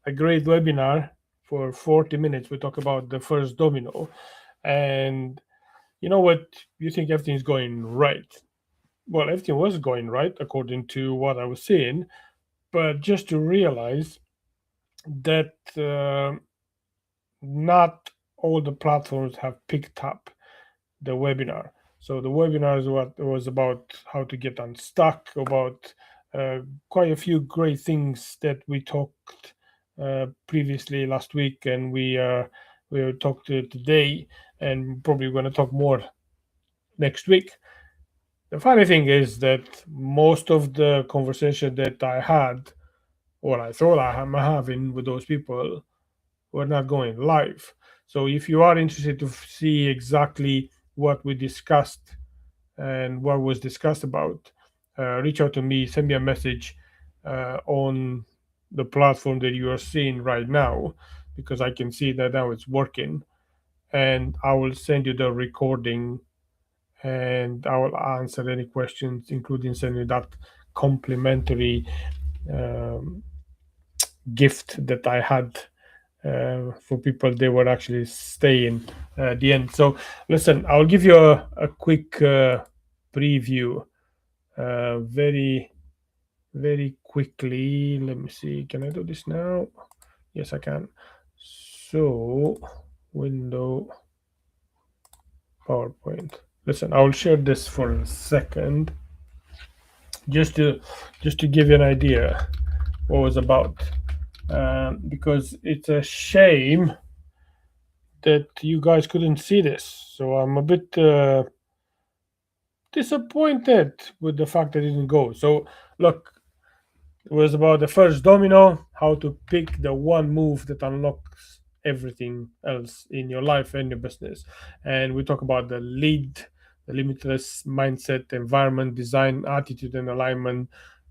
a great webinar for 40 minutes. We talk about the first domino. And you know what? You think everything's going right. Well, everything was going right according to what I was saying. But just to realize that not all the platforms have picked up the webinar. So the webinar is what was about how to get unstuck, about uh, quite a few great things that we talked previously last week, and we will talk to today, and probably going to talk more next week. The funny thing is that most of the conversation that I had, or I thought I'm having with those people, were not going live. So if you are interested to see exactly what we discussed and what was discussed about, reach out to me, send me a message on the platform that you are seeing right now, because I can see that now it's working, and I will send you the recording, and I will answer any questions, including sending that complimentary um, gift that I had for people they were actually staying at the end. So listen, I'll give you a quick preview, very very quickly. Let me see, can I do this now? Yes, I can. So window, PowerPoint. Listen, I'll share this for a second, just to give you an idea what it was about, because it's a shame that you guys couldn't see this. So I'm a bit disappointed with the fact that it didn't go. So look, it was about the first domino, how to pick the one move that unlocks everything else in your life and your business. And we talk about the lead, the limitless mindset, environment, design, attitude, and alignment,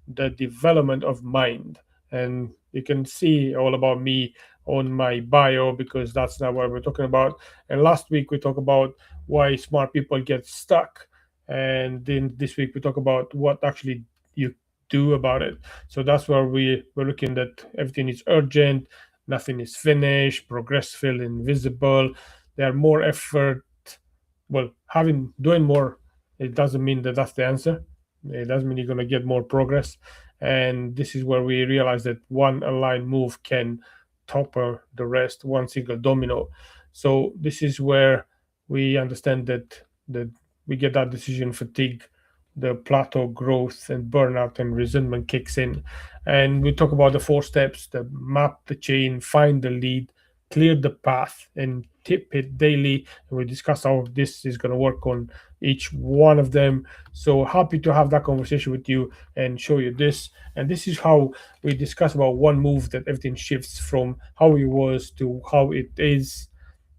the development of mind. And you can see all about me on my bio, because that's not what we're talking about. And last week we talked about why smart people get stuck. And then this week we talk about what actually you do about it. So that's where we're looking at everything is urgent, nothing is finished, progress feel invisible. There are more effort. Well, having doing more, it doesn't mean that that's the answer. It doesn't mean you're going to get more progress. And this is where we realize that one aligned move can topple the rest, one single domino. So this is where we understand that we get that decision fatigue, the plateau growth and burnout and resentment kicks in. And we talk about the four steps: the map the chain, find the lead, clear the path, and tip it daily. And we discuss how this is going to work on each one of them. So happy to have that conversation with you and show you this. And this is how we discuss about one move that everything shifts from how it was to how it is.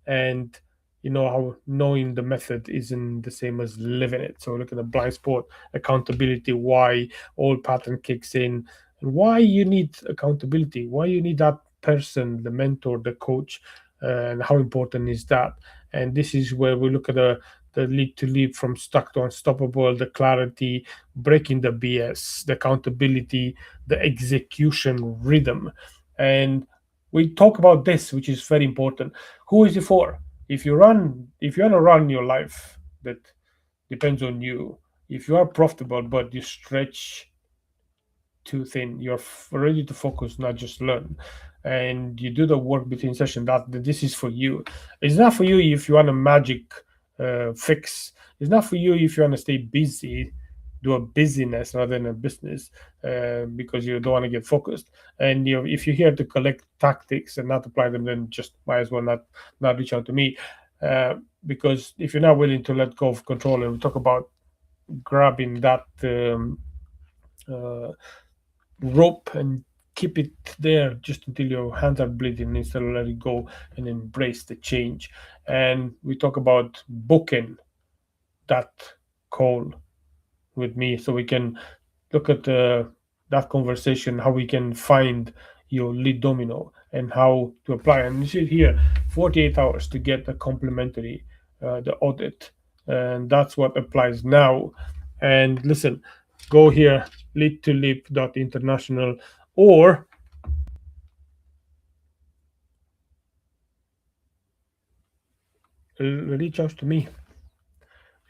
And you know how knowing the method isn't the same as living it. So look at the blind spot, accountability, why all pattern kicks in, and why you need accountability, why you need that person, the mentor, the coach, and how important is that. And this is where we look at the lead to leap from stuck to unstoppable, the clarity, breaking the BS, the accountability, the execution rhythm. And we talk about this, which is very important. Who is it for? If you want to run your life, that depends on you. If you are profitable but you stretch too thin, you're ready to focus, not just learn, and you do the work between session. That this is for you. It's not for you if you want a magic fix. It's not for you if you want to stay busy, do a business rather than a business, because you don't want to get focused. And if you're here to collect tactics and not apply them, then just might as well not reach out to me, uh, because if you're not willing to let go of control, and we talk about grabbing that uh, rope and keep it there just until your hands are bleeding, instead of let it go and embrace the change. And we talk about booking that call with me, so we can look at that conversation, how we can find your lead domino and how to apply. And you see here, 48 hours to get a complimentary the audit, and that's what applies now. And listen, go here, lead to leap dot international, or reach out to me,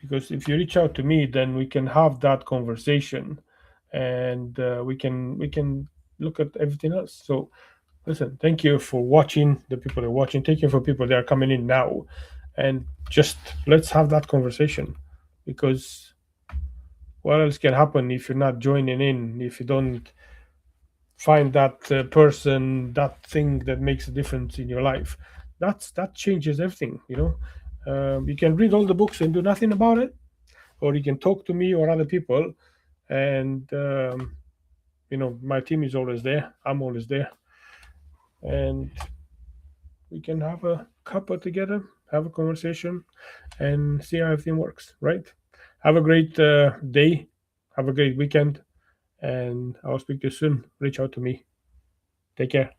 because if you reach out to me, then we can have that conversation, and we can look at everything else. So listen, thank you for watching, the people that are watching. Thank you for people that are coming in now, and just let's have that conversation, because what else can happen if you're not joining in, if you don't find that person, that thing that makes a difference in your life? That changes everything, you can read all the books and do nothing about it, or you can talk to me or other people, and my team is always there, I'm always there, and we can have a cuppa together, have a conversation, and see how everything works, right? Have a great day, have a great weekend, and I'll speak to you soon. Reach out to me. Take care.